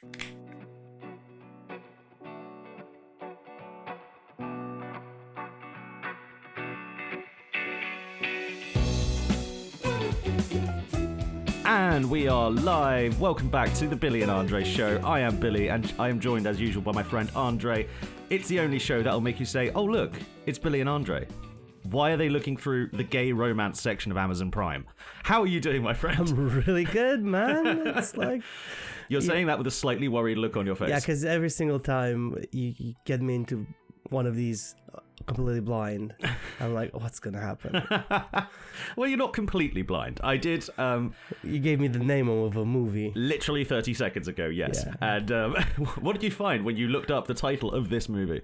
And we are live. Welcome back to the Billy and Andrei Show. I am Billy, and I am joined as usual by my friend Andrei. It's the only show that'll make you say, oh look, it's Billy and Andrei. Why are they looking through the gay romance section of Amazon Prime? How are you doing, my friend? I'm really good, man. It's like... You're saying that with a slightly worried look on your face. Yeah, because every single time you get me into one of these completely blind, I'm like, what's going to happen? Well, you're not completely blind. I did... You gave me the name of a movie. Literally 30 seconds ago, yes. Yeah. And what did you find when you looked up the title of this movie?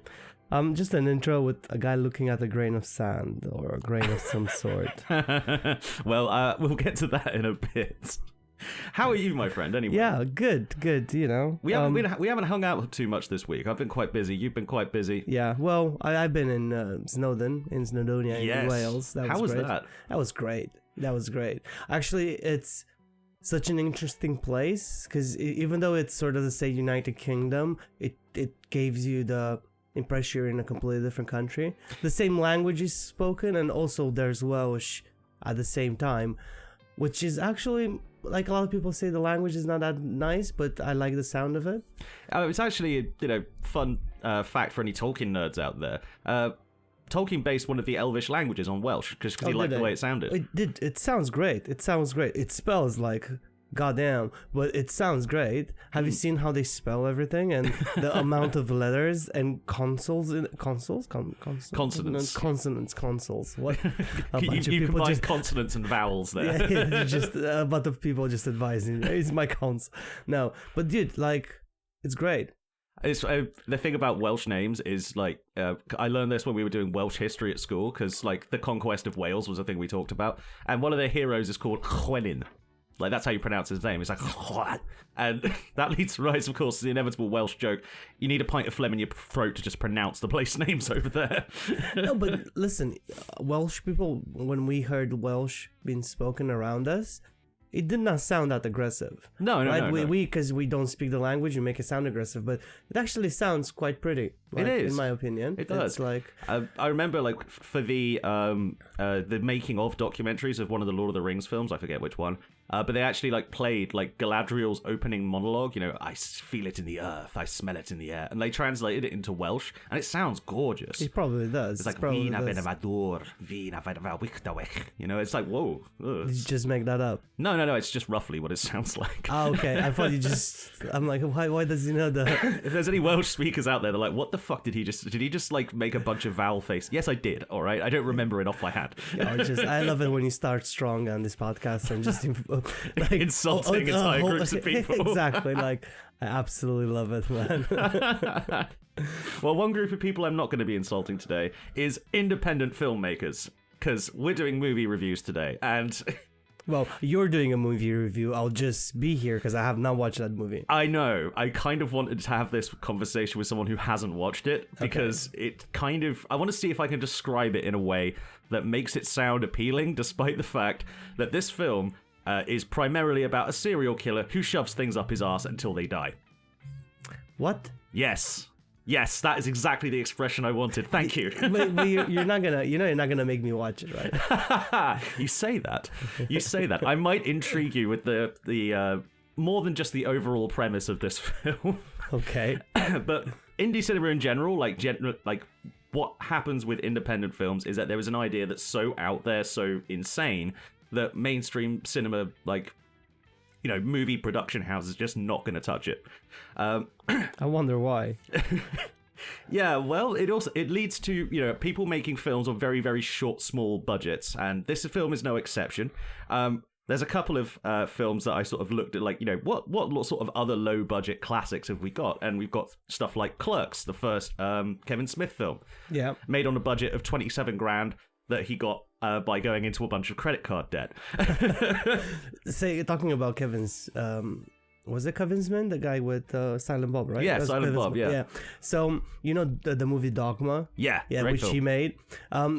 Just an intro with a guy looking at a grain of sand or a grain of some sort. Well, we'll get to that in a bit. How are you, my friend, anyway? Yeah, good, you know. We haven't hung out too much this week. I've been quite busy. You've been quite busy. Yeah, well, I've been in Snowdonia, in Wales. How was that? That was great. Actually, it's such an interesting place, because even though it's sort of the say United Kingdom, it gives you the impression you're in a completely different country. The same language is spoken, and also there's Welsh at the same time, which is actually, like, a lot of people say the language is not that nice, but I like the sound of it. It's actually a fun fact for any Tolkien nerds out there. Tolkien based one of the Elvish languages on Welsh because he liked the way it sounded. It sounds great. It spells like goddamn, but it sounds great. Have you seen how they spell everything and the amount of letters and consonants? What? You combine consonants and vowels there. Yeah, just a bunch of people just advising. It's my cons. No, but dude, like, it's great. It's the thing about Welsh names is, like, I learned this when we were doing Welsh history at school, because, like, the conquest of Wales was a thing we talked about, and one of their heroes is called Llywelyn. Like, that's how you pronounce his name. It's like, and that leads right, of course, to the inevitable Welsh joke. You need a pint of phlegm in your throat to just pronounce the place names over there. No, but listen, Welsh people, when we heard Welsh being spoken around us, it did not sound that aggressive. No. Because we don't speak the language, you make it sound aggressive, but it actually sounds quite pretty. Like, it is, in my opinion. It does. It's like I remember, like, for the making of documentaries of one of the Lord of the Rings films, I forget which one, but they actually, like, played, like, Galadriel's opening monologue. You know, I feel it in the earth, I smell it in the air, and they translated it into Welsh, and it sounds gorgeous. It probably does. It's like Vina Benavador, Vina Benavador. You know, it's like, whoa. Ugh. Did you just make that up? No. It's just roughly what it sounds like. Oh, okay. I thought you just... I'm like, why does he know that? If there's any Welsh speakers out there, they're like, what the fuck did he just like make a bunch of vowel face? Yes, I did. All right. I don't remember it off my head. I love it when you start strong on this podcast and just like insulting entire groups of people. Exactly. Like, I absolutely love it, man. Well, one group of people I'm not going to be insulting today is independent filmmakers, because we're doing movie reviews today, and... Well, you're doing a movie review. I'll just be here because I have not watched that movie. I know. I kind of wanted to have this conversation with someone who hasn't watched it, because it kind of... I want to see if I can describe it in a way that makes it sound appealing, despite the fact that this film is primarily about a serial killer who shoves things up his ass until they die. What? Yes, that is exactly the expression I wanted. Thank you. but you're not gonna make me watch it, right? You say that. I might intrigue you with the more than just the overall premise of this film. Okay. But indie cinema in general, like what happens with independent films is that there is an idea that's so out there, so insane, that mainstream cinema, like, you know, movie production houses just not going to touch it. I wonder why. Yeah, well, it leads to, you know, people making films on very, very short, small budgets, and this film is no exception. There's a couple of films that I sort of looked at, like, you know, what sort of other low budget classics have we got? And we've got stuff like Clerks, the first Kevin Smith film, made on a budget of $27,000 that he got by going into a bunch of credit card debt. Talking about Kevin's was it Kevin the guy with Silent Bob, right? Yeah, That was Silent Bob, yeah. So you know the movie Dogma, Yeah, which film. he made.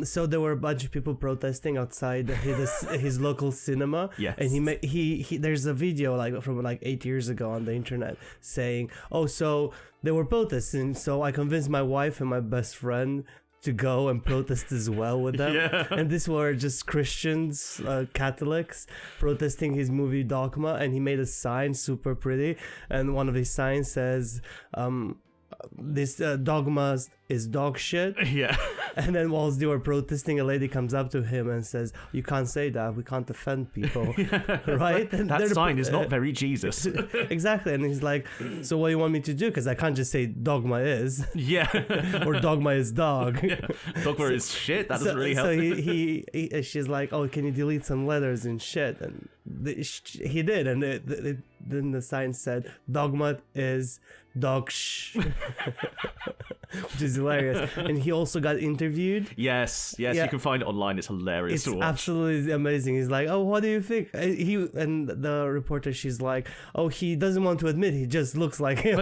So there were a bunch of people protesting outside his local cinema. Yes. And he there's a video like from like 8 years ago on the internet saying, oh, so they were protesting, so I convinced my wife and my best friend to go and protest as well with them. Yeah. And these were just Christians, Catholics, protesting his movie Dogma, and he made a sign super pretty, and one of his signs says, this dogma is dog shit. Yeah. And then whilst they were protesting, a lady comes up to him and says, you can't say that, we can't offend people. Right? And That sign is not very Jesus. Exactly. And he's like, so what do you want me to do? Because I can't just say dogma is. Yeah. Or dogma is dog. Yeah. Dogma is shit. That doesn't really help. So she's like, oh, can you delete some letters and shit? And he did. And then the sign said, dogma is dog shh. Which is hilarious. And he also got interviewed. Yes, you can find it online. It's hilarious to watch. Absolutely amazing. He's like, oh, what do you think? And the reporter, she's like, oh, he doesn't want to admit he just looks like him.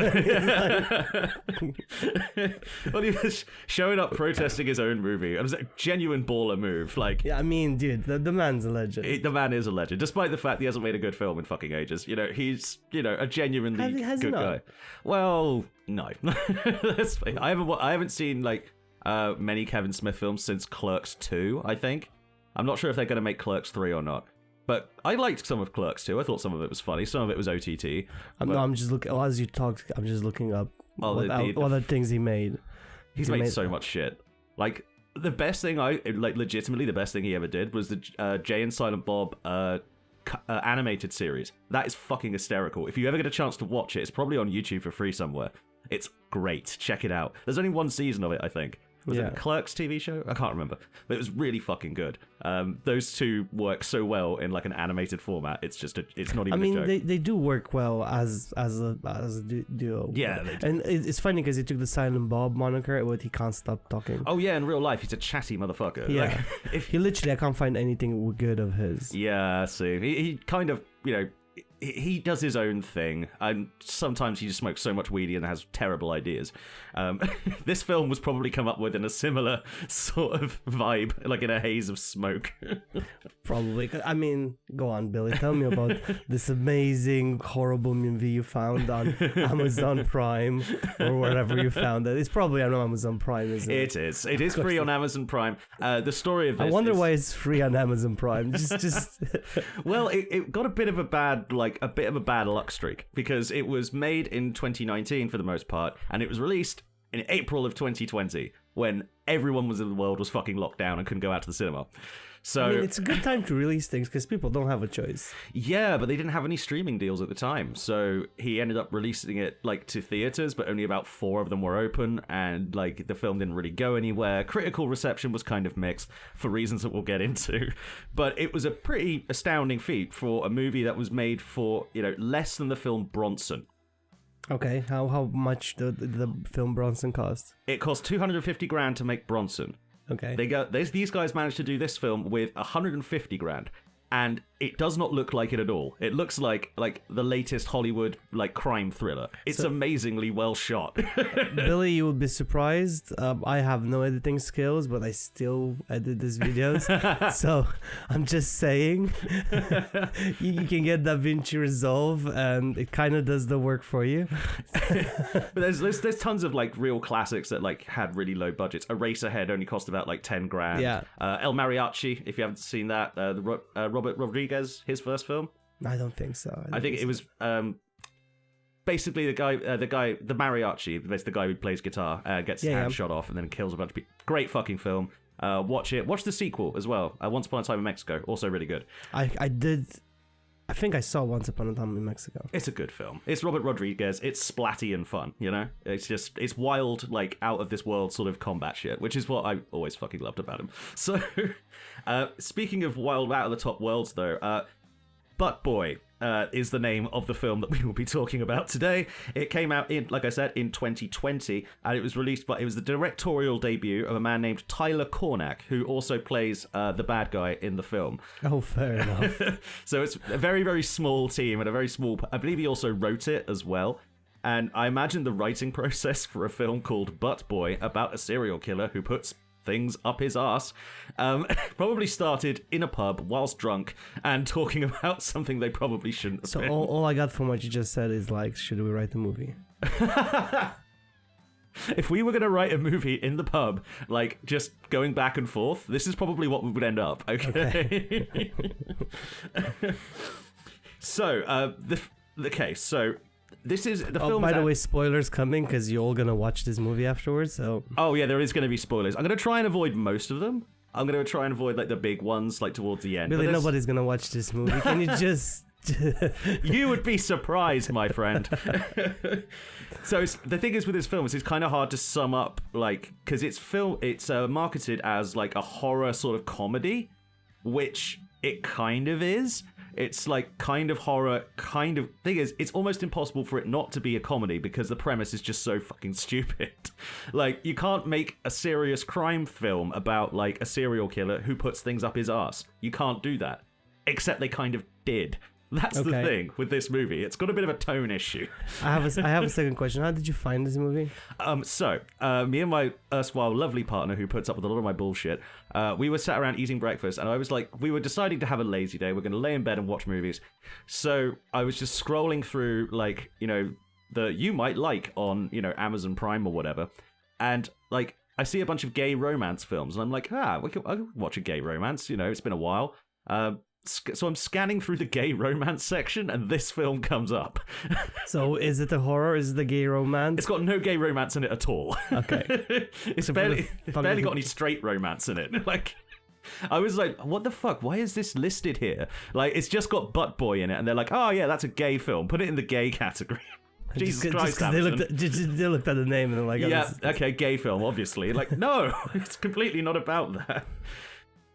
Well, he was showing up protesting his own movie. It was a genuine baller move. Like, yeah, I mean, dude, the man's a legend. The man is a legend, despite the fact he hasn't made a good film in fucking ages. You know, he's a genuinely good guy. Well, no. I haven't seen like many Kevin Smith films since Clerks 2, I think. I'm not sure if they're going to make Clerks 3 or not. But I liked some of Clerks 2. I thought some of it was funny. Some of it was OTT. I'm just looking, as you talked, I'm just looking up what things he made. He's made so much shit. Like, the best thing legitimately the best thing he ever did was the Jay and Silent Bob animated series. That is fucking hysterical. If you ever get a chance to watch it, it's probably on YouTube for free somewhere. It's great. Check it out. There's only one season of it, I think. Was it Clerks TV show? I can't remember. But it was really fucking good. Those two work so well in like an animated format. It's just it's not even a joke. They do work well as a duo. Yeah, they do. And it's funny because he took the Silent Bob moniker, but he can't stop talking. Oh yeah, in real life he's a chatty motherfucker. Yeah. Like, he literally, I can't find anything good of his. Yeah, see, he kind of, he does his own thing, and sometimes he just smokes so much weed and has terrible ideas. This film was probably come up with in a similar sort of vibe, like in a haze of smoke. Probably. I mean, go on, Billy. Tell me about this amazing, horrible movie you found on Amazon Prime or wherever you found it. It's probably on Amazon Prime, isn't it? It is free on Amazon Prime. The story of this I wonder why it's free on Amazon Prime. Just Well, it got a bit of a bad luck streak because it was made in 2019 for the most part, and it was released in April of 2020 when everyone in the world was fucking locked down and couldn't go out to the cinema. So I mean, it's a good time to release things because people don't have a choice. Yeah, but they didn't have any streaming deals at the time, so he ended up releasing it like to theaters, but only about 4 of them were open, and like the film didn't really go anywhere. Critical reception was kind of mixed for reasons that we'll get into, but it was a pretty astounding feat for a movie that was made for less than the film Bronson. Okay, how much did the film Bronson cost? It cost $250,000 to make Bronson. Okay. These guys managed to do this film with $150,000, and it does not look like it at all. It looks like the latest Hollywood crime thriller. It's amazingly well shot. Billy, you would be surprised. I have no editing skills, but I still edit these videos. So I'm just saying, you can get DaVinci Resolve, and it kind of does the work for you. But there's tons of real classics that had really low budgets. Eraserhead only cost about $10,000. Yeah. El Mariachi, if you haven't seen that, Robert Rodriguez, his first film. I don't think so. I think it was basically the mariachi, the guy who plays guitar, gets his hand shot off and then kills a bunch of people. Great fucking film. Watch it. Watch the sequel as well. Once Upon a Time in Mexico, also really good. I think I saw Once Upon a Time in Mexico. It's a good film. It's Robert Rodriguez. It's splatty and fun, It's wild, out of this world sort of combat shit, which is what I always fucking loved about him. So, speaking of wild, out of the top worlds, though, Butt Boy is the name of the film that we will be talking about today. It came out like I said, in 2020, and it was the directorial debut of a man named Tyler Cornack, who also plays the bad guy in the film. Oh, fair enough. So it's a very, very small team and a very small. I believe he also wrote it as well. And I imagine the writing process for a film called Butt Boy about a serial killer who puts things up his ass probably started in a pub whilst drunk and talking about something they probably shouldn't have been. So all I got from what you just said is like, should we write the movie? If we were going to write a movie in the pub, like just going back and forth, this is probably what we would end up. Okay. So this is the film. By the way, spoilers coming because you're all gonna watch this movie afterwards. So. Oh yeah, there is going to be spoilers. I'm going to try and avoid most of them. I'm going to try and avoid like the big ones, like towards the end. Really, nobody's gonna watch this movie. Can you just? You would be surprised, my friend. So the thing is with this film is it's kind of hard to sum up, like, because it's marketed as like a horror sort of comedy, which it kind of is. It's like kind of horror, kind of thing is, it's almost impossible for it not to be a comedy because the premise is just so fucking stupid. Like, you can't make a serious crime film about like a serial killer who puts things up his ass. You can't do that. Except they kind of did. That's the thing with this movie. It's got a bit of a tone issue. I have a second question. How did you find this movie? Me and my erstwhile lovely partner who puts up with a lot of my bullshit, we were sat around eating breakfast, and I was like, we were deciding to have a lazy day. We're going to lay in bed and watch movies. So I was just scrolling through, like, you know, the You Might Like on, you know, Amazon Prime or whatever. And, like, I see a bunch of gay romance films, and I'm like, I could watch a gay romance. You know, it's been a while. So I'm scanning through the gay romance section, and this film comes up. So is it a horror? Is it a gay romance? It's got no gay romance in it at all. Okay. It's barely got any straight romance in it. Like, I was like, what the fuck? Why is this listed here? Like, it's just got Butt Boy in it, and they're like, oh yeah, that's a gay film. Put it in the gay category. Jesus Christ, they looked at the name and they're like, oh, yeah, okay, gay film, obviously. Like, no, it's completely not about that.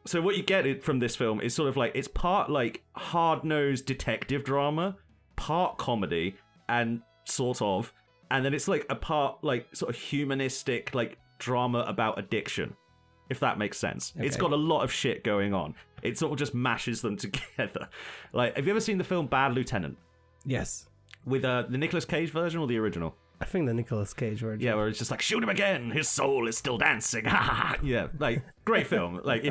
So what you get from this film is sort of like, it's part like hard-nosed detective drama, part comedy, and then it's like a part like sort of humanistic like drama about addiction, if that makes sense. Okay. It's got a lot of shit going on. It sort of just mashes them together. Like, have you ever seen the film Bad Lieutenant? Yes. With the Nicolas Cage version or the original? I think the Nicolas Cage version. Yeah, where it's just like, shoot him again, his soul is still dancing. Yeah, like, great film. Like,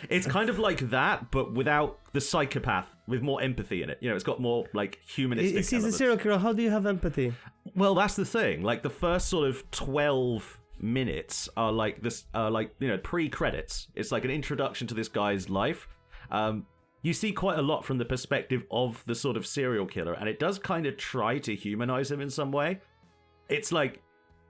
it's kind of like that, but without the psychopath, with more empathy in it. You know, it's got more like humanistic elements. He's a serial killer. How do you have empathy? Well, that's the thing. Like, the first sort of 12 minutes are like this, you know, pre-credits. It's like an introduction to this guy's life. You see quite a lot from the perspective of the sort of serial killer, and it does kind of try to humanize him in some way. It's like,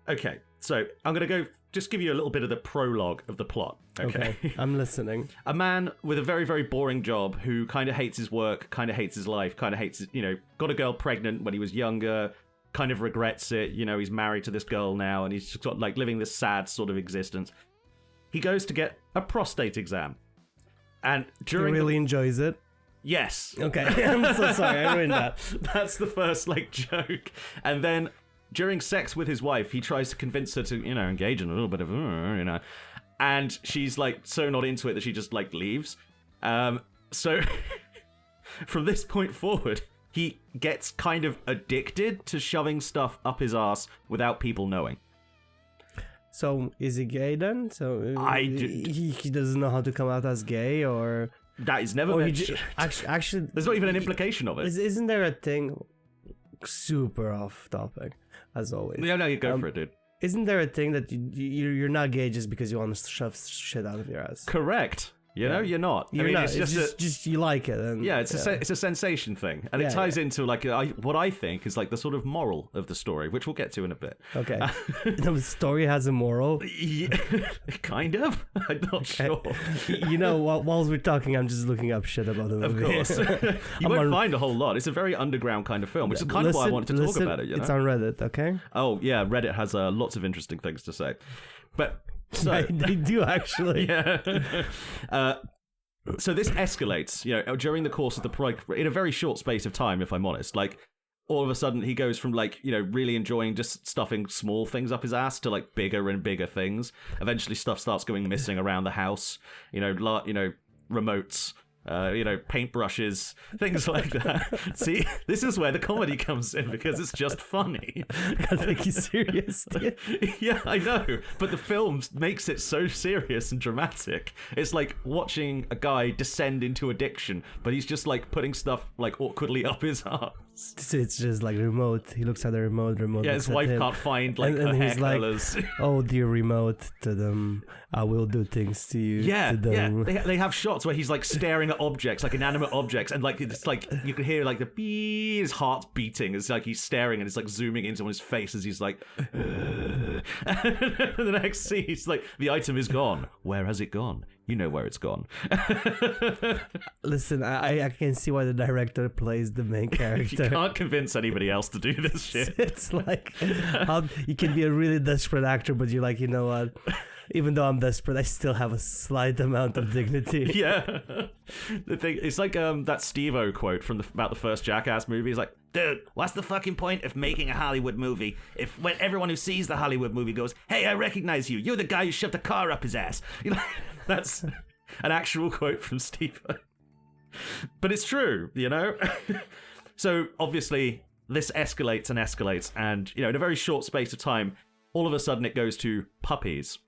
okay, so I'm going to just give you a little bit of the prologue of the plot. Okay, I'm listening. A man with a very, very boring job who kind of hates his work, kind of hates his life, kind of hates, you know, got a girl pregnant when he was younger, kind of regrets it. You know, he's married to this girl now, and he's just got like living this sad sort of existence. He goes to get a prostate exam. And during he really enjoys it. Yes. Okay. I'm so sorry. I ruined that. That's the first like joke. And then during sex with his wife, he tries to convince her to, you know, engage in a little bit of, you know, and she's like so not into it that she just like leaves. So from this point forward, he gets kind of addicted to shoving stuff up his ass without people knowing. So is he gay then? So he doesn't know how to come out as gay, or that is never mentioned. Actually, there's not even an implication of it. Isn't there a thing? Super off topic, as always. No, you go for it, dude. Isn't there a thing that you're not gay just because you want to shove shit out of your ass? Correct. You know, you're not. You're not. It's just you like it. And, yeah, it's a sensation thing, and it ties into like what I think is like the sort of moral of the story, which we'll get to in a bit. Okay, the story has a moral. Yeah, kind of. I'm not sure. You know, whilst we're talking, I'm just looking up shit about the movie. Of course, you won't find a whole lot. It's a very underground kind of film, which is kind of why I wanted to talk about it. You know? It's on Reddit, okay? Oh yeah, Reddit has lots of interesting things to say, but. So they do actually. Yeah. So this escalates, during the course of in a very short space of time, if I'm honest. Like, all of a sudden he goes from like, really enjoying just stuffing small things up his ass to like bigger and bigger things. Eventually stuff starts going missing around the house, remotes, paintbrushes, things like that. See, this is where the comedy comes in because it's just funny. I think he's serious. Yeah, I know. But the film makes it so serious and dramatic. It's like watching a guy descend into addiction, but he's just like putting stuff like awkwardly up his ass. So it's just like remote. He looks at the remote. Yeah, his wife can't find like her hair colors. Oh, dear remote, to them, I will do things to you. Yeah, to them. yeah. They have shots where he's like staring at objects, like inanimate objects, and like it's like you can hear like his heart's beating. It's like he's staring and it's like zooming into his face as he's like. And the next scene, he's like, the item is gone. Where has it gone? You know where it's gone. Listen, I can see why the director plays the main character. You can't convince anybody else to do this shit. It's like how you can be a really desperate actor, but you're like, you know what? Even though I'm desperate, I still have a slight amount of dignity. Yeah. The thing, it's like that Steve-O quote from about the first Jackass movie. He's like, dude, what's the fucking point of making a Hollywood movie if when everyone who sees the Hollywood movie goes, hey, I recognize you. You're the guy who shoved a car up his ass. That's an actual quote from Steve-O. But it's true, So obviously this escalates and escalates, and in a very short space of time, all of a sudden it goes to puppies.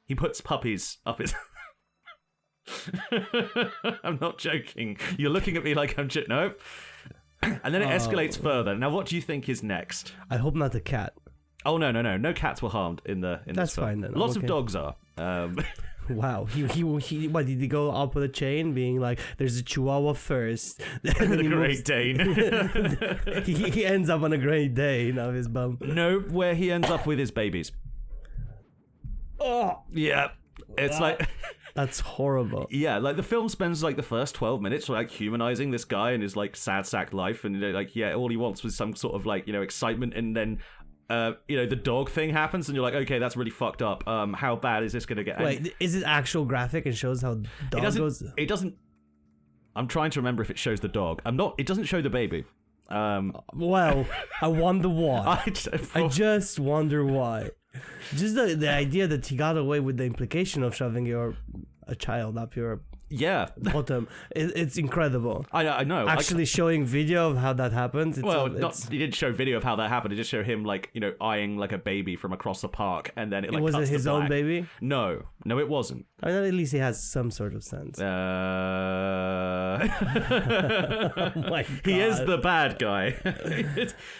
He puts puppies up his... I'm not joking. You're looking at me like I'm joking. No. And then it escalates further. Now, what do you think is next? I hope not a cat. Oh, no. No cats were harmed in this film. That's fine then. Lots of dogs are. Wow. He what, did he go up with a chain being like, there's a Chihuahua first. And then a Great Dane. he ends up on a Great Dane of his bum. No, where he ends up with his babies. Oh. Yeah. It's like... That's horrible. Yeah, like the film spends like the first 12 minutes like humanizing this guy and his like sad sack life, and all he wants was some sort of like excitement, and then the dog thing happens, and you're like, okay, that's really fucked up. How bad is this gonna get? Wait, is it actual graphic and shows how dog goes? It doesn't. I'm trying to remember if it shows the dog. It doesn't show the baby. Well, I wonder why. I just wonder why. Just the idea that he got away with the implication of shoving a child up your bottom. It's incredible. I know. Actually, showing video of how that happened. He didn't show video of how that happened. It just showed him like eyeing like a baby from across the park, and then it like wasn't his own baby. No, it wasn't. I mean, at least he has some sort of sense. Oh my God. He is the bad guy.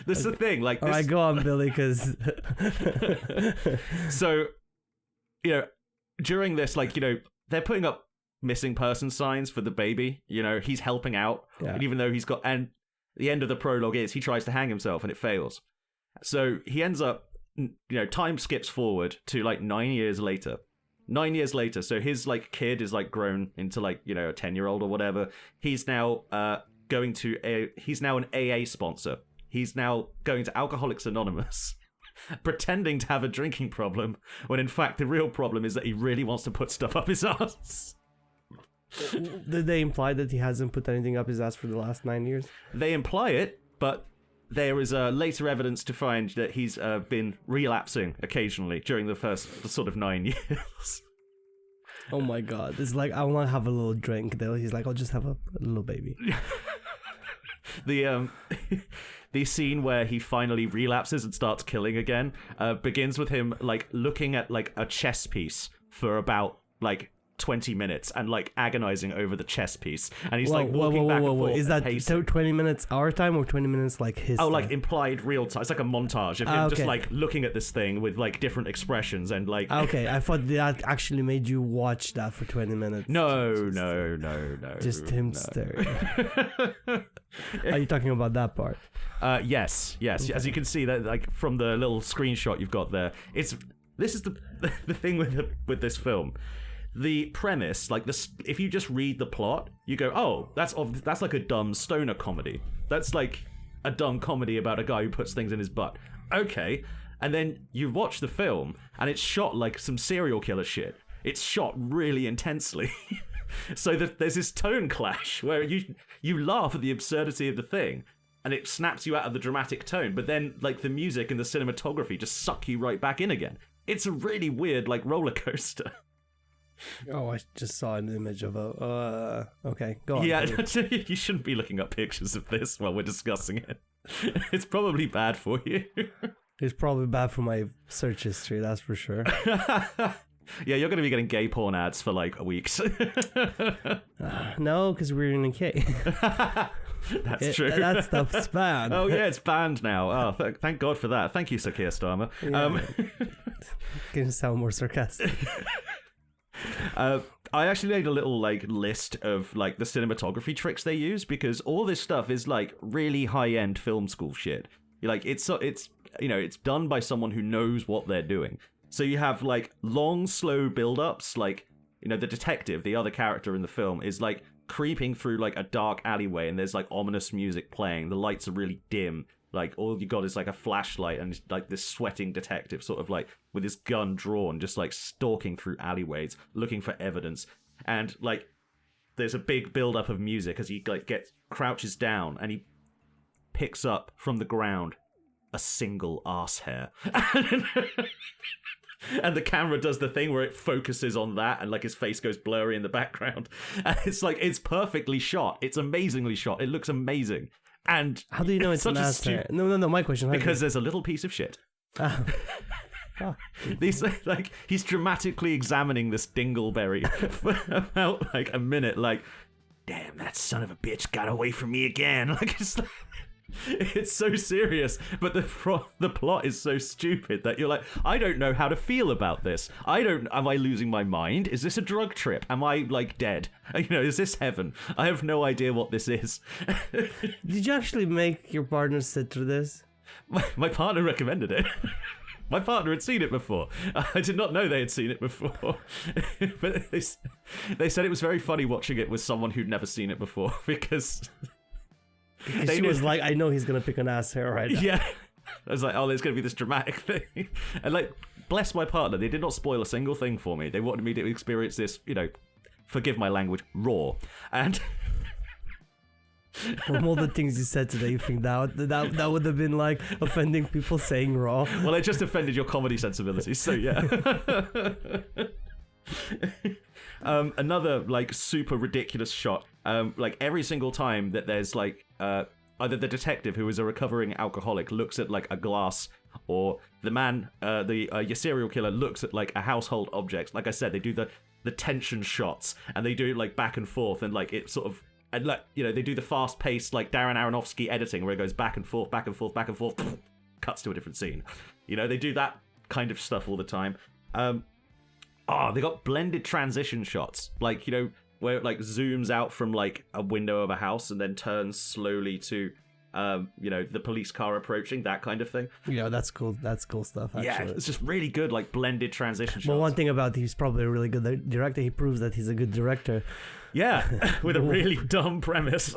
This is the thing. Like, this... All right, go on, Billy, because so during this, like they're putting up missing person signs for the baby. He's helping out, even though he's got. And the end of the prologue is he tries to hang himself and it fails. So he ends up. Time skips forward to like 9 years later. 9 years later, so his like kid is like grown into like a 10-year-old or whatever. He's now he's now an AA sponsor. He's now going to Alcoholics Anonymous, pretending to have a drinking problem, when in fact the real problem is that he really wants to put stuff up his ass. Did they imply that he hasn't put anything up his ass for the last 9 years? They imply it, but there is later evidence to find that he's been relapsing occasionally during the first sort of 9 years. Oh my God. It's like, I want to have a little drink. He's like, I'll just have a little baby. The scene where he finally relapses and starts killing again begins with him like looking at like a chess piece for about like 20 minutes and like agonizing over the chess piece, and he's like walking back and forth. Is that 20 minutes our time or 20 minutes like his time? Like implied real time. It's like a montage of him just like looking at this thing with like different expressions and like okay, I thought that actually made you watch that for 20 minutes. No. Just him staring. Are you talking about that part? Yes. Okay. As you can see that like from the little screenshot you've got there, this is the thing with this film. The premise, like this, if you just read the plot, you go, "Oh, that's like a dumb stoner comedy. That's like a dumb comedy about a guy who puts things in his butt." Okay, and then you watch the film, and it's shot like some serial killer shit. It's shot really intensely. So there's this tone clash where you laugh at the absurdity of the thing, and it snaps you out of the dramatic tone, but then like the music and the cinematography just suck you right back in again. It's a really weird like roller coaster. Oh, I just saw an image of a. Okay, go on. Yeah, you shouldn't be looking up pictures of this while we're discussing it. It's probably bad for you. It's probably bad for my search history, that's for sure. Yeah, you're going to be getting gay porn ads for like weeks. No, because we're in a K. That's true. That stuff's banned. Oh yeah, it's banned now. Oh, thank God for that. Thank you, Sir Keir Starmer. Yeah. Can sound more sarcastic. I actually made a little like list of like the cinematography tricks they use, because all this stuff is like really high-end film school shit. Like it's done by someone who knows what they're doing. So you have like long, slow build-ups, like, you know, the detective, the other character in the film, is like creeping through like a dark alleyway, and there's like ominous music playing. The lights are really dim. Like all you got is like a flashlight, and like this sweating detective sort of like with his gun drawn, just like stalking through alleyways, looking for evidence. And like there's a big build-up of music as he like crouches down, and he picks up from the ground a single arse hair. And the camera does the thing where it focuses on that, and like his face goes blurry in the background. And it's like, it's perfectly shot. It's amazingly shot. It looks amazing. And how do you know it's an ass hair? No, my question. Because there's a little piece of shit. Oh. These like he's dramatically examining this dingleberry for about like a minute, like, damn, that son of a bitch got away from me again. Like it's so serious, but the plot is so stupid that you're like, I don't know how to feel about this. Am I losing my mind? Is this a drug trip? Am I like dead? You know, is this heaven? I have no idea what this is. Did you actually make your partner sit through this? My partner recommended it. My partner had seen it before. I did not know they had seen it before. But they said it was very funny watching it with someone who'd never seen it before, because she was like, I know he's gonna pick an ass hair right now. Yeah. I was like, oh, there's gonna be this dramatic thing. And like, bless my partner, they did not spoil a single thing for me. They wanted me to experience this, you know, forgive my language, raw. And from all the things you said today, you think that would have been like offending people saying raw? Well, it just offended your comedy sensibilities, so yeah. Another like super ridiculous shot. Like every single time that there's like either the detective, who is a recovering alcoholic, looks at like a glass, or the man, your serial killer, looks at like a household object. Like I said, they do the tension shots, and they do it like back and forth, and like it sort of, and like, you know, they do the fast paced like Darren Aronofsky editing where it goes back and forth, back and forth, back and forth, cuts to a different scene. You know, they do that kind of stuff all the time. They got blended transition shots, like, you know, where it like zooms out from like a window of a house and then turns slowly to, you know, the police car approaching, that kind of thing. Yeah, that's cool. That's cool stuff, actually. Yeah, it's just really good, like blended transition shots. Well, one thing about he's probably a really good director. He proves that he's a good director. Yeah, with a really dumb premise.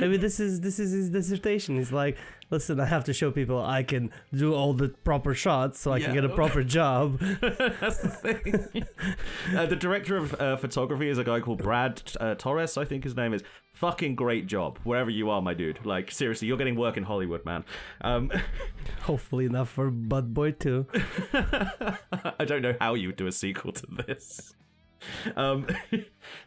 Maybe this is his dissertation. He's like, listen, I have to show people I can do all the proper shots so I can get a proper job. That's the thing. The director of photography is a guy called Brad Torres, I think his name is. Fucking great job, wherever you are, my dude. Like, seriously, you're getting work in Hollywood, man. Hopefully enough for Bud Boy 2. I don't know how you would do a sequel to this.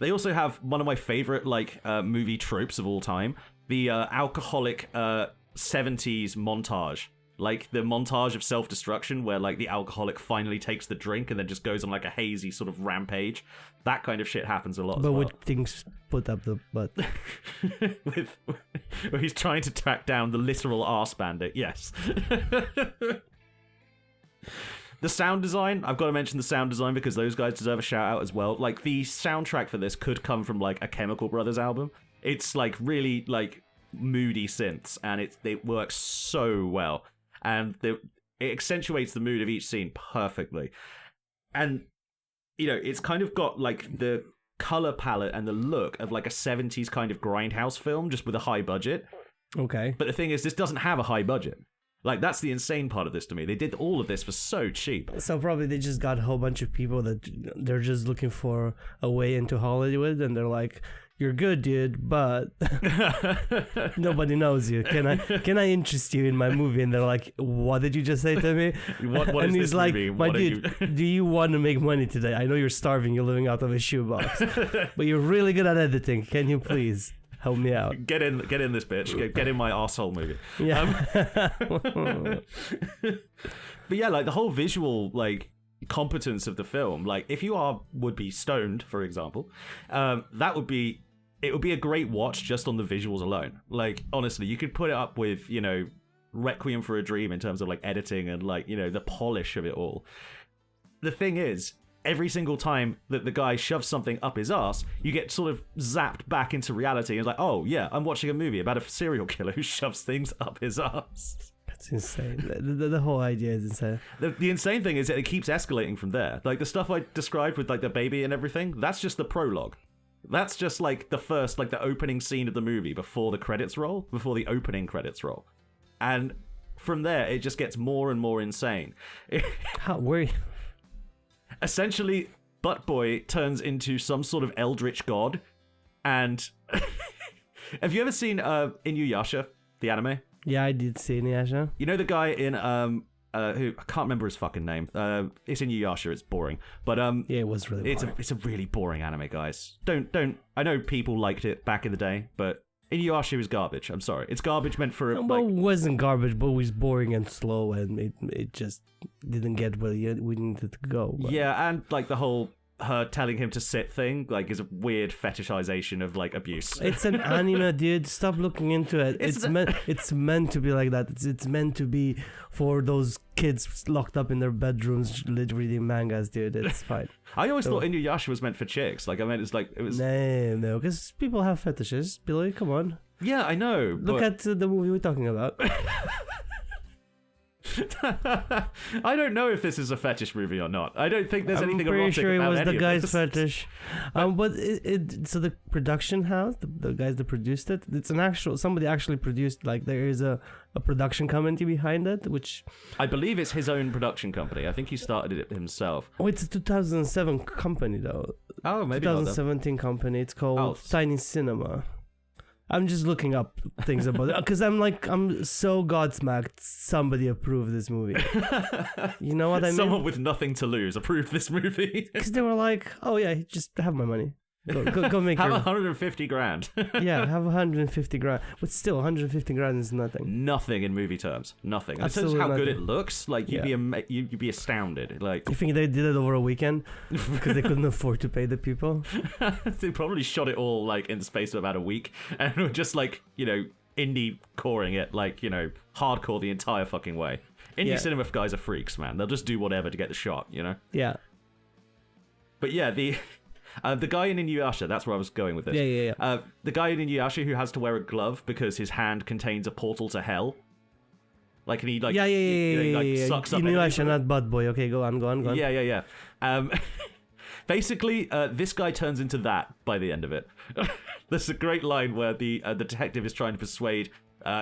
They also have one of my favorite like movie tropes of all time, the alcoholic 70s montage, like the montage of self-destruction where like the alcoholic finally takes the drink and then just goes on like a hazy sort of rampage. That kind of shit happens a lot. But with things put up the butt. Where he's trying to track down the literal arse bandit. Yes. The sound design, I've got to mention the sound design because those guys deserve a shout out as well. Like, the soundtrack for this could come from like a Chemical Brothers album. It's like really like moody synths, and it works so well, and it accentuates the mood of each scene perfectly. And you know, it's kind of got like the color palette and the look of like a 70s kind of grindhouse film, just with a high budget. Okay. But the thing is, this doesn't have a high budget. Like, that's the insane part of this to me. They did all of this for so cheap. So probably they just got a whole bunch of people that they're just looking for a way into Hollywood, and they're like, "You're good, dude, but nobody knows you. Can I interest you in my movie?" And they're like, "What did you just say to me?" What and is he's this like, movie? "My What are dude, you-" do you want to make money today? I know you're starving. You're living out of a shoebox, but you're really good at editing. Can you please help me out?" Get in this bitch. Get in my arsehole movie. Yeah. But yeah, like the whole visual like competence of the film. Like if you would be stoned, for example, it would be a great watch just on the visuals alone. Like honestly, you could put it up with, you know, Requiem for a Dream in terms of like editing and like, you know, the polish of it all. The thing is, every single time that the guy shoves something up his ass, you get sort of zapped back into reality. And it's like, oh yeah, I'm watching a movie about a serial killer who shoves things up his ass. That's insane. The whole idea is insane. The insane thing is that it keeps escalating from there. Like the stuff I described with like the baby and everything, that's just the prologue. That's just like the first, like the opening scene of the movie before the credits roll, before the opening credits roll. And from there, it just gets more and more insane. Essentially, Butt Boy turns into some sort of eldritch god. And have you ever seen Inuyasha, the anime? Yeah, I did see Inuyasha. You know the guy in who I can't remember his fucking name. It's Inuyasha. It's boring, but yeah, it was really boring. It's a really boring anime, guys. Don't. I know people liked it back in the day, but Inuyasha is garbage. I'm sorry, it's garbage meant for. Well, it wasn't garbage, but it was boring and slow, and it just didn't get where we needed to go. But. Yeah, and like the whole her telling him to sit thing, like, is a weird fetishization of like abuse. It's an anime, dude. Stop looking into it. It's meant to be like that. It's meant to be for those kids locked up in their bedrooms reading mangas, dude. It's fine. I always thought Inuyasha was meant for chicks. Like, I meant it was. No, because people have fetishes. Billy, come on. Yeah, I know. Look at the movie we're talking about. I don't know if this is a fetish movie or not. I don't think there's anything erotic I'm pretty sure it was any the guy's this. fetish. But so the production house, the guys that produced it, it's an actual, somebody actually produced, like there is a production company behind it, which... I believe it's his own production company. I think he started it himself. Oh, it's a 2007 company though. Oh, maybe 2017 company. It's called Tiny Cinema. I'm just looking up things about it because I'm so godsmacked somebody approved this movie. You know what I mean? Someone with nothing to lose approved this movie. Because they were like, oh yeah, just have my money. Go make have 150 grand. Yeah, have 150 grand. But still, 150 grand is nothing. Nothing in movie terms. Nothing. In terms Absolutely of how good nothing. it looks, like you'd be astounded. Like, you think they did it over a weekend because they couldn't afford to pay the people? They probably shot it all like in the space of about a week, and were just like, you know, indie coring it, like, you know, hardcore the entire fucking way. Indie cinema guys are freaks, man. They'll just do whatever to get the shot, you know. Yeah. But yeah, the guy in Inuyasha, that's where I was going with this. Yeah. The guy in Inuyasha who has to wear a glove because his hand contains a portal to hell. Like, and he like sucks up Inuyasha, not Bad Boy. Okay, go on. Yeah. Basically, this guy turns into that by the end of it. There's a great line where the detective is trying to persuade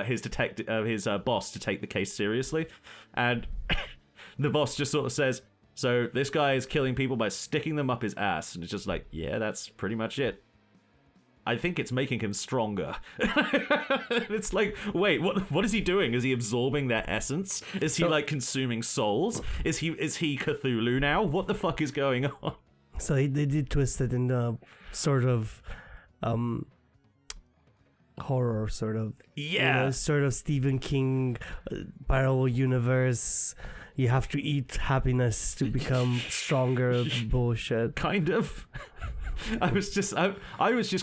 his boss to take the case seriously, and the boss just sort of says, so this guy is killing people by sticking them up his ass. And it's just like, yeah, that's pretty much it. I think it's making him stronger. It's like, wait, what is he doing? Is he absorbing their essence? Is he like consuming souls? Is he Cthulhu now? What the fuck is going on? So they did twist it in the sort of horror sort of. Yeah. You know, sort of Stephen King parallel universe. You have to eat happiness to become stronger bullshit. Kind of. I was just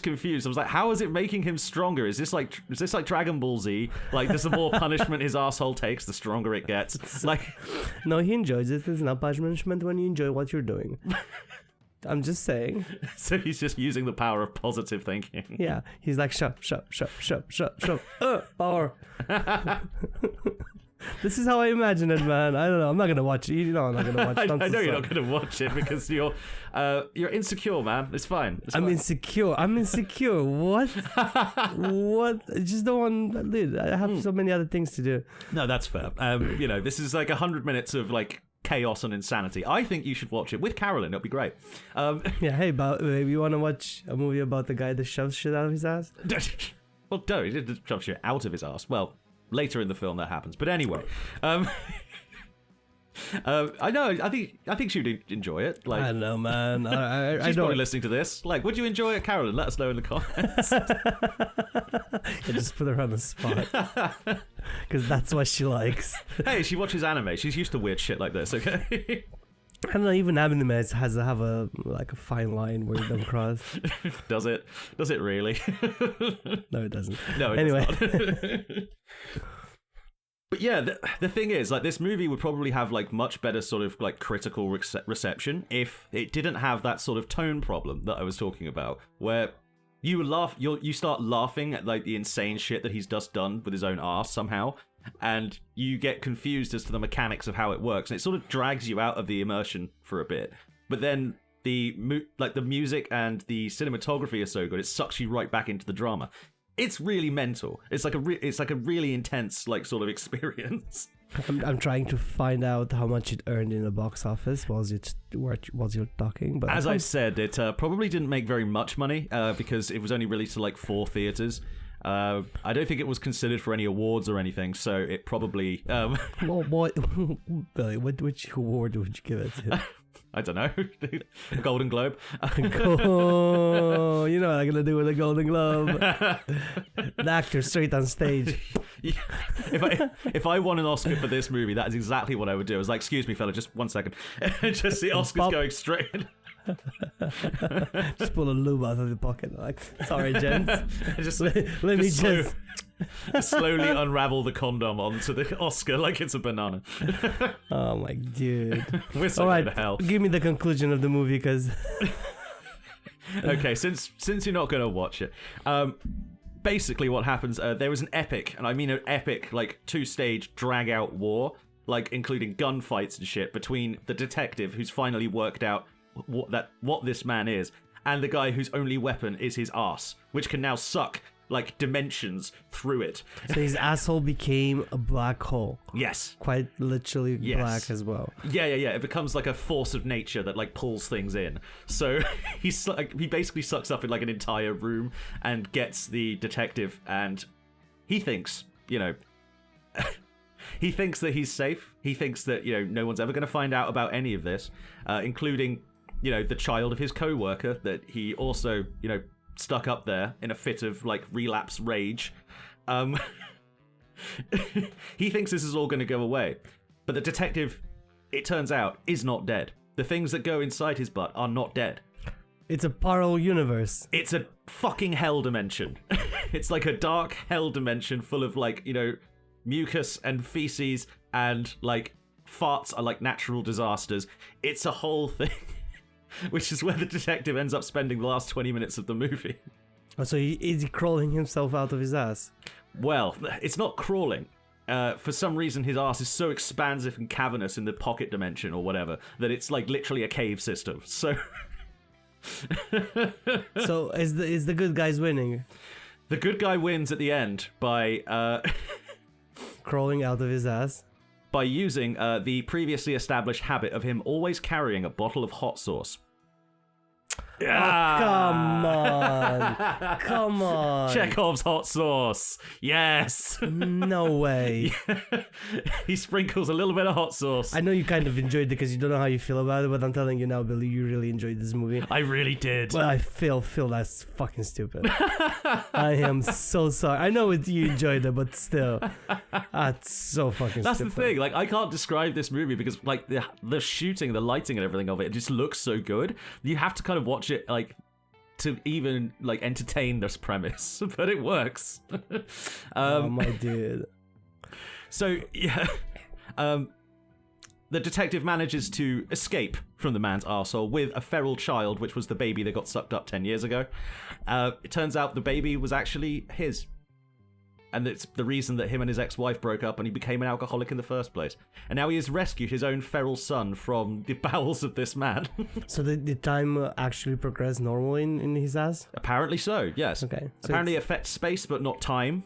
confused. I was like, how is it making him stronger? Is this like Dragon Ball Z? Like, the more punishment his asshole takes, the stronger it gets. Like, no, he enjoys it. It's not punishment when you enjoy what you're doing. I'm just saying. So he's just using the power of positive thinking. Yeah, he's like, shut, power. This is how I imagine it, man. I don't know. I'm not gonna watch it. You know, I'm not gonna watch it. I know you're not going to watch it because you're insecure, man. It's fine. I'm insecure. I'm insecure. What? What? I just don't want. Dude, I have so many other things to do. No, that's fair. This is like 100 minutes of like chaos and insanity. I think you should watch it with Carolyn. It'll be great. Yeah. Hey, babe, you want to watch a movie about the guy that shoves shit out of his ass? Well, no, he didn't shove shit out of his ass. Well, later in the film that happens. But anyway, I know. I think she'd enjoy it. Like, I don't know, man. she's probably listening to this. Like, would you enjoy it, Carolyn? Let us know in the comments. I just put her on the spot because that's what she likes. Hey, she watches anime. She's used to weird shit like this. Okay. I don't know. Even anime has to have a fine line where you don't cross. Does it? Does it really? No, it doesn't. No. It anyway. Does not. But yeah, the thing is, like, this movie would probably have like much better sort of like critical reception if it didn't have that sort of tone problem that I was talking about, where you start laughing at like the insane shit that he's just done with his own arse somehow, and you get confused as to the mechanics of how it works, and it sort of drags you out of the immersion for a bit. But then the music and the cinematography are so good, it sucks you right back into the drama. It's really mental. It's like a really intense like sort of experience. I'm trying to find out how much it earned in the box office while you're talking. But as I said, it probably didn't make very much money because it was only released to like 4 theaters. I don't think it was considered for any awards or anything, so it probably. Billy, which award would you give it to? I don't know. Golden Globe. Oh, you know what I'm gonna do with a Golden Globe? An actor straight on stage. Yeah. If I won an Oscar for this movie, that is exactly what I would do. I was like, excuse me, fella, just 1 second. Just the Oscars going straight. Just pull a lube out of the pocket. Like, sorry, gents. let me just slowly unravel the condom onto the Oscar like it's a banana. Oh my dude. We're so right, to hell. Give me the conclusion of the movie, because. Okay, since you're not going to watch it, basically what happens? There was an epic, and I mean an epic, like 2-stage drag-out war, like including gunfights and shit between the detective who's finally worked out what this man is, and the guy whose only weapon is his arse, which can now suck like dimensions through it. So his asshole became a black hole. Yes. Quite literally black as well. Yeah. It becomes like a force of nature that like pulls things in. So he basically sucks up in like an entire room and gets the detective, and he thinks, he thinks that he's safe. He thinks that, no one's ever going to find out about any of this, including, the child of his co-worker that he also, stuck up there in a fit of like relapse rage. He thinks this is all going to go away, but the detective, it turns out, is not dead. The things that go inside his butt are not dead. It's a parallel universe. It's a fucking hell dimension. It's like a dark hell dimension full of like, mucus and feces, and like farts are like natural disasters. It's a whole thing. Which is where the detective ends up spending the last 20 minutes of the movie. Oh, so is he crawling himself out of his ass? Well, it's not crawling. For some reason, his ass is so expansive and cavernous in the pocket dimension or whatever that it's like literally a cave system. So, so is the good guys winning? The good guy wins at the end by crawling out of his ass. By using the previously established habit of him always carrying a bottle of hot sauce. Oh, come on. Come on. Chekhov's hot sauce. Yes. No way. He sprinkles a little bit of hot sauce. I know you kind of enjoyed it because you don't know how you feel about it, but I'm telling you now, Billy, you really enjoyed this movie. I really did. Well, I feel that's fucking stupid. I am so sorry. I know you enjoyed it, but still. That's so fucking That's stupid. the thing. Like, I can't describe this movie because, like, the shooting, the lighting and everything of it just looks so good. You have to kind of watch it, like, to even like entertain this premise, but it works. Oh my dude. So yeah, the detective manages to escape from the man's arsehole with a feral child, which was the baby that got sucked up 10 years ago. It turns out the baby was actually his. and it's the reason that him and his ex-wife broke up and he became an alcoholic in the first place. And now he has rescued his own feral son from the bowels of this man. So the time actually progressed normally in his ass? Apparently so, yes. Okay. So Apparently it affects space but not time.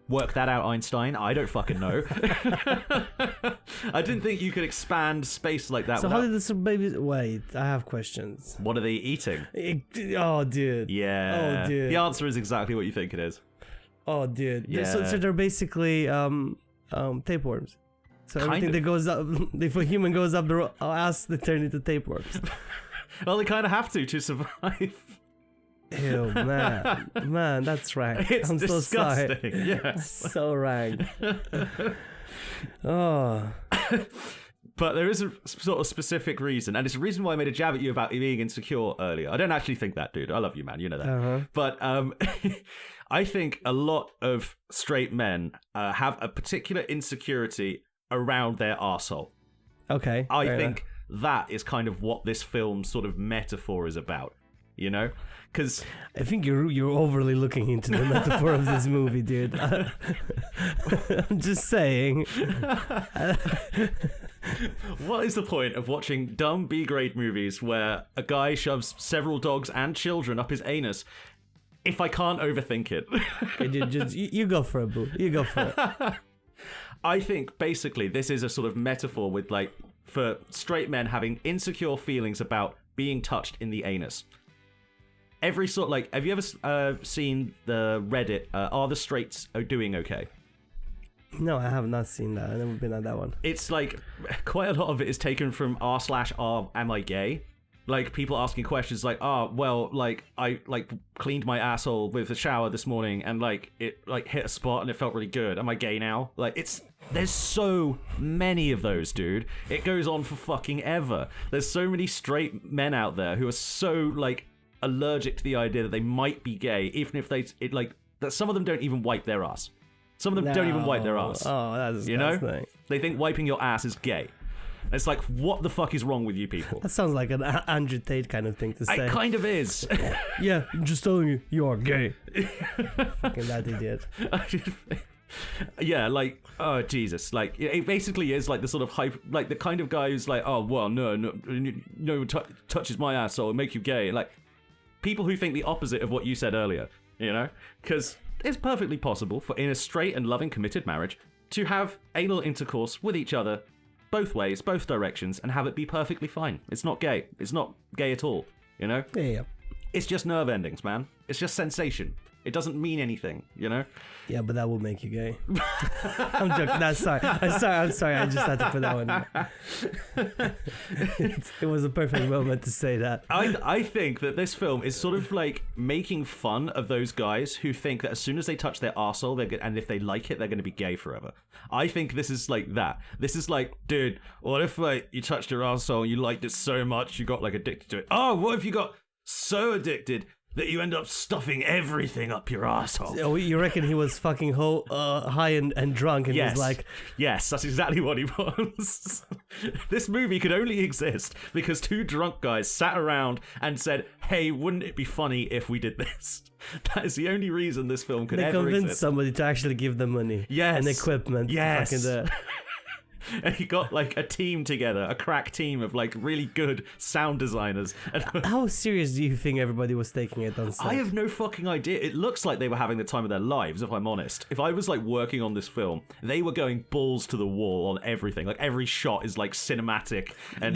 Work that out, Einstein. I don't fucking know. I didn't think you could expand space like that. So how did this baby... Wait, I have questions. What are they eating? Oh, dude. Yeah. Oh, dude. The answer is exactly what you think it is. Oh, dude. Yeah. So they're basically tapeworms. So everything that goes up, if a human goes up the ass, they turn into tapeworms. Well, they kind of have to survive. Ew, man. Man, that's rank. It's I'm disgusting. so sorry. Yes. So rank. Oh. But there is a sort of specific reason, and it's a reason why I made a jab at you about being insecure earlier. I don't actually think that, dude. I love you, man. You know that. Uh-huh. But I think a lot of straight men have a particular insecurity around their arsehole. Okay. I think that is kind of what this film sort of metaphor is about, you know? Because I think you're overly looking into the metaphor of this movie, dude. I'm just saying. what is the point of watching dumb B-grade movies where a guy shoves several dogs and children up his anus if I can't overthink it? Okay, dude, just, you go for it, boo. You go for it. I think basically this is a sort of metaphor with like for straight men having insecure feelings about being touched in the anus. Every sort of, like, have you ever seen the Reddit, are the straights doing okay? No, I have not seen that. I've never been on that one. It's like, quite a lot of it is taken from r/r am I gay? Like, people asking questions like, oh, well, like, I, like, cleaned my asshole with a shower this morning and, like, it, like, hit a spot and it felt really good. Am I gay now? Like, there's so many of those, dude. It goes on for fucking ever. There's so many straight men out there who are so, like, allergic to the idea that they might be gay, even if that some of them don't even wipe their ass. Some of them don't even wipe their ass. Oh, that's disgusting. You know? They think wiping your ass is gay. It's like, what the fuck is wrong with you people? That sounds like an Andrew Tate kind of thing to say. It kind of is. Yeah, I'm just telling you, you are gay. Fucking that idiot. Yeah, like, oh Jesus, like it basically is like the sort of hype, like the kind of guy who's like, oh well, no one touches my asshole and make you gay. Like people who think the opposite of what you said earlier, you know, because it's perfectly possible for in a straight and loving committed marriage to have anal intercourse with each other, both ways, both directions, and have it be perfectly fine. It's not gay. It's not gay at all. You know. Yeah. It's just nerve endings, man. It's just sensation. It doesn't mean anything, you know? Yeah, but that will make you gay. I'm joking. I'm sorry. I just had to put that one. It was a perfect moment to say that. I think that this film is sort of like making fun of those guys who think that as soon as they touch their arsehole, and if they like it, they're going to be gay forever. I think this is like that. This is like, dude, what if like you touched your arsehole and you liked it so much you got like addicted to it? Oh, what if you got so addicted that you end up stuffing everything up your asshole? Oh, you reckon he was fucking high and drunk and yes. he's like... Yes, that's exactly what he was. This movie could only exist because two drunk guys sat around and said, hey, wouldn't it be funny if we did this? That is the only reason this film could ever exist. They convinced somebody to actually give them money. Yes. And equipment. Yes. And he got like a team together, a crack team of like really good sound designers. How serious do you think everybody was taking it on set? I have no fucking idea. It looks like they were having the time of their lives, if I'm honest. If I was like working on this film, they were going balls to the wall on everything. Like every shot is like cinematic. And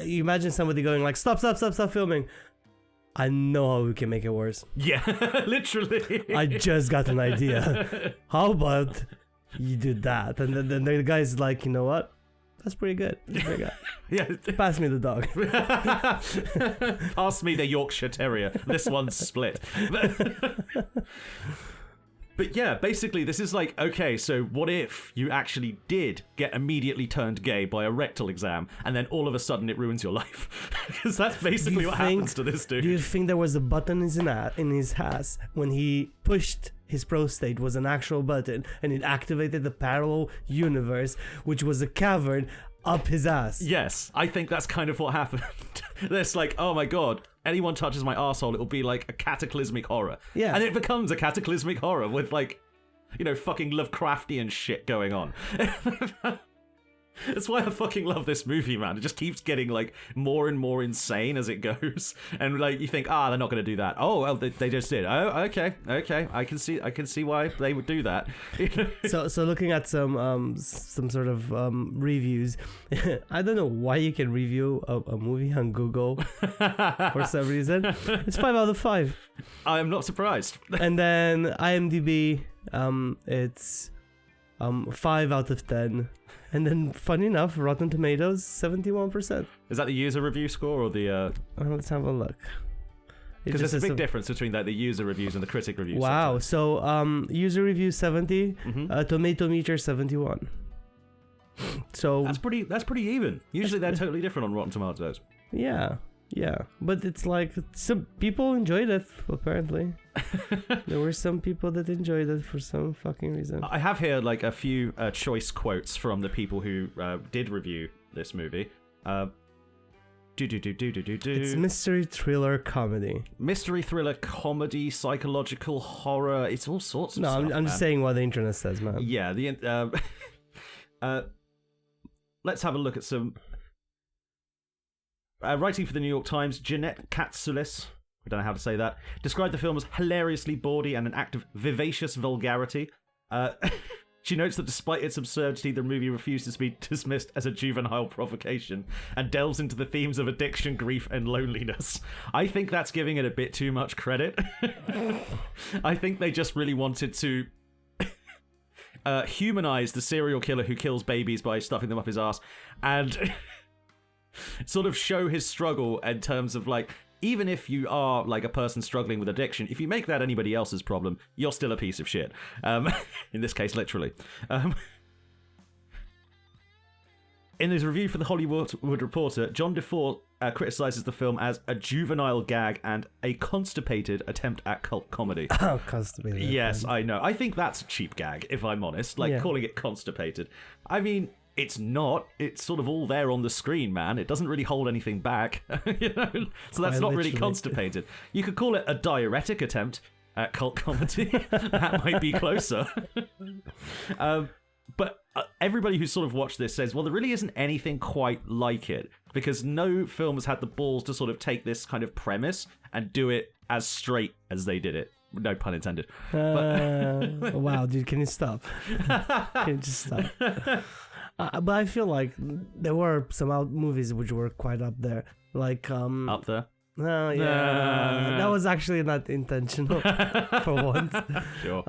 you imagine somebody going like, stop filming. I know how we can make it worse. Yeah, literally. I just got an idea. How about you do that? And then the guy's like, you know what? That's pretty good. Yeah. Pass me the dog. Pass me the Yorkshire Terrier. This one's split. But yeah, basically this is like, okay, so what if you actually did get immediately turned gay by a rectal exam and then all of a sudden it ruins your life? Because that's basically what happens to this dude. Do you think there was a button in his ass when he pushed his prostate was an actual button and it activated the parallel universe, which was a cavern up his ass? Yes, I think that's kind of what happened. It's like, oh my god, anyone touches my arsehole, it'll be like a cataclysmic horror. Yeah. And it becomes a cataclysmic horror with like fucking Lovecraftian shit going on. That's why I fucking love this movie, man. It just keeps getting like more and more insane as it goes, and like you think, they're not going to do that. Oh, well, they just did. Oh, okay. I can see why they would do that. So looking at some sort of reviews, I don't know why you can review a movie on Google for some reason. It's 5 out of 5. I am not surprised. And then IMDb, it's 5 out of 10. And then, funny enough, Rotten Tomatoes, 71%. Is that the user review score or the... Let's have a look. Because there's a big difference between the user reviews and the critic reviews. Wow. Sometimes. So, user review 70, tomato meter 71. So that's pretty even. Usually they're totally different on Rotten Tomatoes. Yeah. But it's like some people enjoyed it, apparently. There were some people that enjoyed it for some fucking reason. I have here like a few choice quotes from the people who did review this movie. It's mystery thriller comedy. Mystery thriller comedy, psychological horror. It's all sorts of stuff. No, I'm just saying what the internet says, man. Yeah, let's have a look at some. Writing for the New York Times, Jeanette Katsoulis, I don't know how to say that, described the film as hilariously bawdy and an act of vivacious vulgarity. She notes that despite its absurdity, the movie refuses to be dismissed as a juvenile provocation and delves into the themes of addiction, grief, and loneliness. I think that's giving it a bit too much credit. I think they just really wanted to humanize the serial killer who kills babies by stuffing them up his ass and sort of show his struggle in terms of like, even if you are like a person struggling with addiction, if you make that anybody else's problem, you're still a piece of shit. In this case, literally. In his review for the Hollywood Reporter, John DeFore criticizes the film as a juvenile gag and a constipated attempt at cult comedy. Oh, constipated. Yes, I know. I think that's a cheap gag, if I'm honest. Like, calling it constipated. I mean, it's not. It's sort of all there on the screen, man. It doesn't really hold anything back. So that's not really constipated. You could call it a diuretic attempt at cult comedy. That might be closer. But everybody who's sort of watched this says, well, there really isn't anything quite like it, because no film has had the balls to sort of take this kind of premise and do it as straight as they did it. No pun intended. Wow, dude, can you stop? Can you just stop? But I feel like there were some movies which were quite up there. Like up there? Oh, yeah. That was actually not intentional for once. Sure.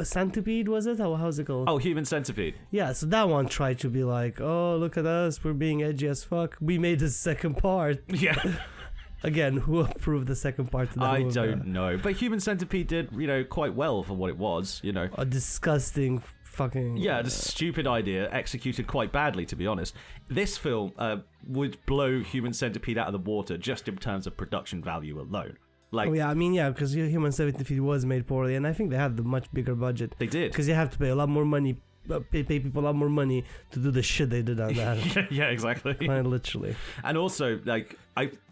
Centipede, was it? How's it called? Oh, Human Centipede. Yeah, so that one tried to be like, oh, look at us, we're being edgy as fuck. We made the second part. Yeah. Again, who approved the second part of that movie? I don't know. But Human Centipede did, quite well for what it was, A disgusting fucking... Yeah, just stupid idea, executed quite badly, to be honest. This film would blow Human Centipede out of the water just in terms of production value alone. Like, oh, yeah, I mean, yeah, because Human Centipede was made poorly, and I think they had the much bigger budget. They did. Because you have to pay a lot more money, pay people a lot more money to do the shit they did on that. Yeah, exactly. Quite literally. And also, like,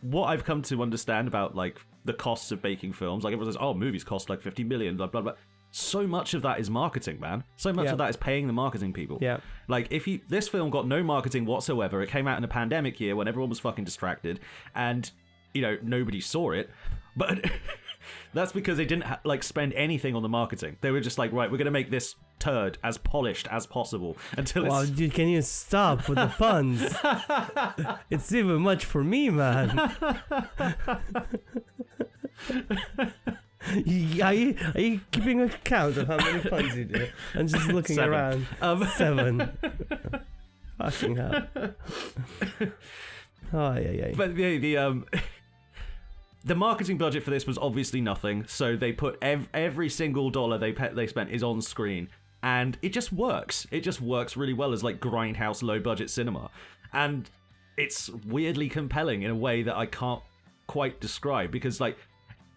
what I've come to understand about, like, the costs of making films, like, everyone says, oh, movies cost, like, 50 million, blah, blah, blah. So much of that is marketing, man. So much of that is paying the marketing people. Yeah. Like, this film got no marketing whatsoever. It came out in a pandemic year when everyone was fucking distracted, and, nobody saw it. But that's because they didn't spend anything on the marketing. They were just like, right, we're going to make this turd as polished as possible until it's... Wow, dude, can you stop with the puns? It's even much for me, man. Are you keeping a count of how many puns you do? I'm just looking 7. around. 7. Fucking hell. Oh, yeah. But the marketing budget for this was obviously nothing, so they put every single dollar they spent is on screen, and it just works. It just works really well as like grindhouse low budget cinema, and it's weirdly compelling in a way that I can't quite describe, because like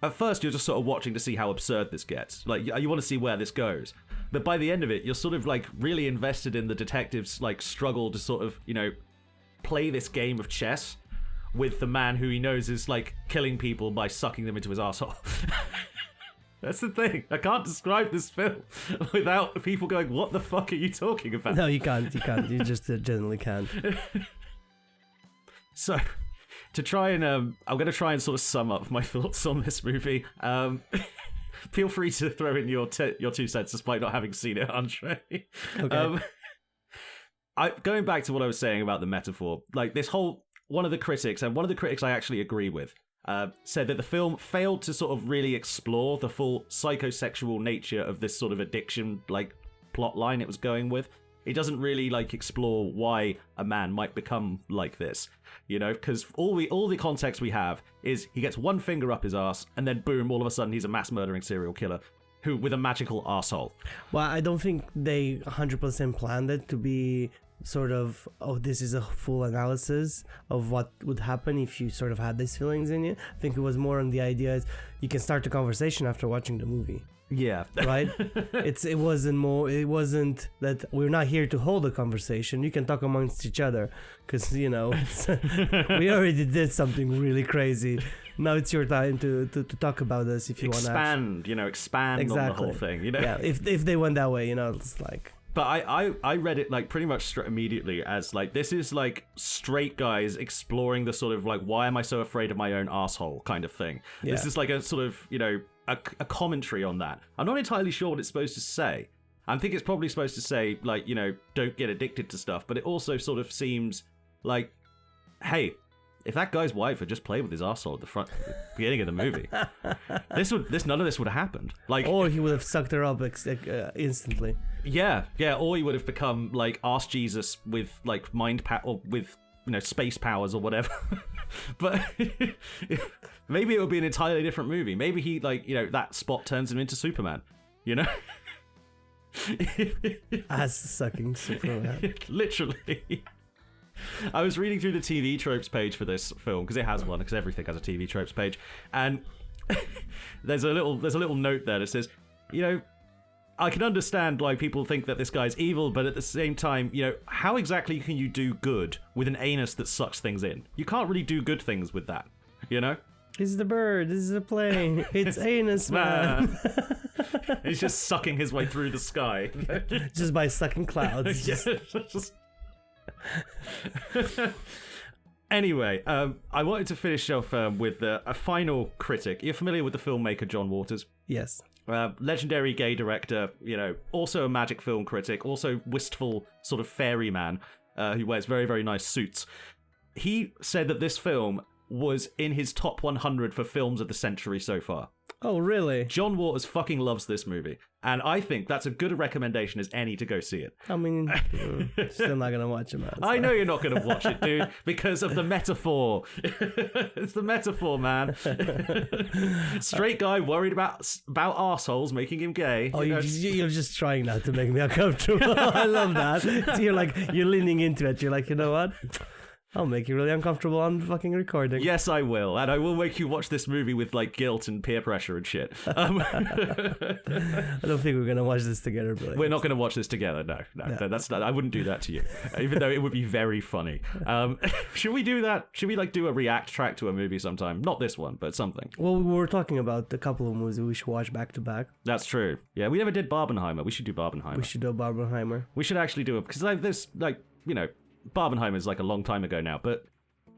at first you're just sort of watching to see how absurd this gets. Like you want to see where this goes, but by the end of it you're sort of like really invested in the detective's like struggle to sort of play this game of chess with the man who he knows is like killing people by sucking them into his asshole. That's the thing. I can't describe this film without people going, "What the fuck are you talking about?" No, you can't. You just generally can't. So, to try and I'm going to try and sort of sum up my thoughts on this movie. Feel free to throw in your 2 cents, despite not having seen it, Andrei. Okay. Going back to what I was saying about the metaphor, like this whole one of the critics I actually agree with, said that the film failed to sort of really explore the full psychosexual nature of this sort of addiction, like plot line it was going with. It doesn't really like explore why a man might become like this, you know, because all the context we have is he gets one finger up his ass and then boom, all of a sudden he's a mass murdering serial killer who with a magical arsehole. Well, I don't think they 100% planned it to be sort of, oh, this is a full analysis of what would happen if you sort of had these feelings in you. I think it was more on the idea is you can start a conversation after watching the movie. Yeah. Right? It wasn't that we're not here to hold a conversation. You can talk amongst each other because, you know, we already did something really crazy. Now it's your time to talk about this if you want to expand exactly. On the whole thing, you know. Yeah, if they went that way, you know, it's like. But I read it like pretty much immediately as like this is like straight guys exploring the sort of like why am I so afraid of my own asshole kind of thing. Yeah. This is like a sort of, you know, a commentary on that. I'm not entirely sure what it's supposed to say. I think it's probably supposed to say like, you know, don't get addicted to stuff, but it also sort of seems like, hey, if that guy's wife had just played with his arsehole at the beginning of the movie, none of this would have happened. Like, or he would have sucked her up instantly. Yeah, or he would have become like Arse Jesus with like or with, you know, space powers or whatever. But maybe it would be an entirely different movie. Maybe he like, you know, that spot turns him into Superman. You know, ass sucking Superman. Literally. I was reading through the TV tropes page for this film because it has one, because everything has a TV tropes page, and there's a little note there that says, you know, I can understand why people think that this guy's evil, but at the same time, you know, how exactly can you do good with an anus that sucks things in? You can't really do good things with that, you know? It's the bird, this is the plane, it's anus, man. He's just sucking his way through the sky. Just by sucking clouds. Anyway, I wanted to finish off with a final critic. You're familiar with the filmmaker John Waters? Yes. Legendary gay director, you know, also a magic film critic, also wistful sort of fairy man who wears very, very nice suits. He said that this film was in his top 100 for films of the century so far. Oh, really? John Waters fucking loves this movie. And I think that's a good a recommendation as any to go see it. I mean, still not going to watch it, man. I know you're not going to watch it, dude, because of the metaphor. It's the metaphor, man. Straight guy worried about arseholes making him gay. Oh, you're just trying not to make me uncomfortable. I love that. So you're leaning into it. You're like, you know what? I'll make you really uncomfortable on fucking recording. Yes, I will. And I will make you watch this movie with, like, guilt and peer pressure and shit. I don't think we're going to watch this together, but we're not going to watch this together, no. That's not, I wouldn't do that to you, even though it would be very funny. Should we do that? Should we, like, do a react track to a movie sometime? Not this one, but something. Well, we were talking about a couple of movies we should watch back to back. That's true. Yeah, we never did Barbenheimer. We should do Barbenheimer. We should do Barbenheimer. We should actually do it, because like, there's, like, you know, Barbenheimer's like a long time ago now, but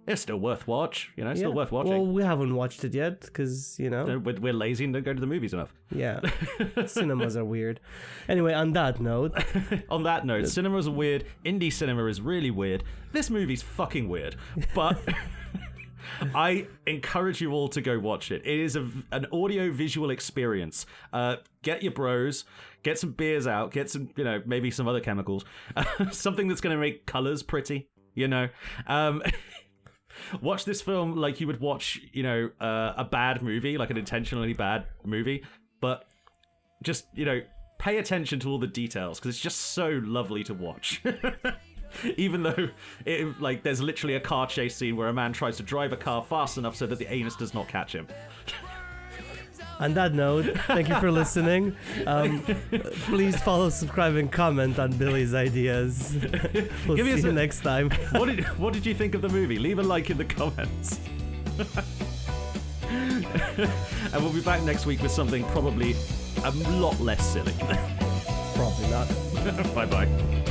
it's still worth watch. You know, still worth watching. Well, we haven't watched it yet because, you know, we're lazy and don't go to the movies enough. Yeah, cinemas are weird. Anyway, on that note, cinemas are weird. Indie cinema is really weird. This movie's fucking weird, but I encourage you all to go watch it. It is an audio-visual experience. Get your bros, get some beers out, get some, you know, maybe some other chemicals, something that's going to make colors pretty, you know. Watch this film like you would watch, you know, a bad movie, like an intentionally bad movie, but just, you know, pay attention to all the details because it's just so lovely to watch. Even though there's literally a car chase scene where a man tries to drive a car fast enough so that the anus does not catch him. On that note, thank you for listening. Please follow, subscribe, and comment on Billy's ideas. We'll see you next time. What did you think of the movie? Leave a like in the comments. And we'll be back next week with something probably a lot less silly. Probably not. Bye-bye.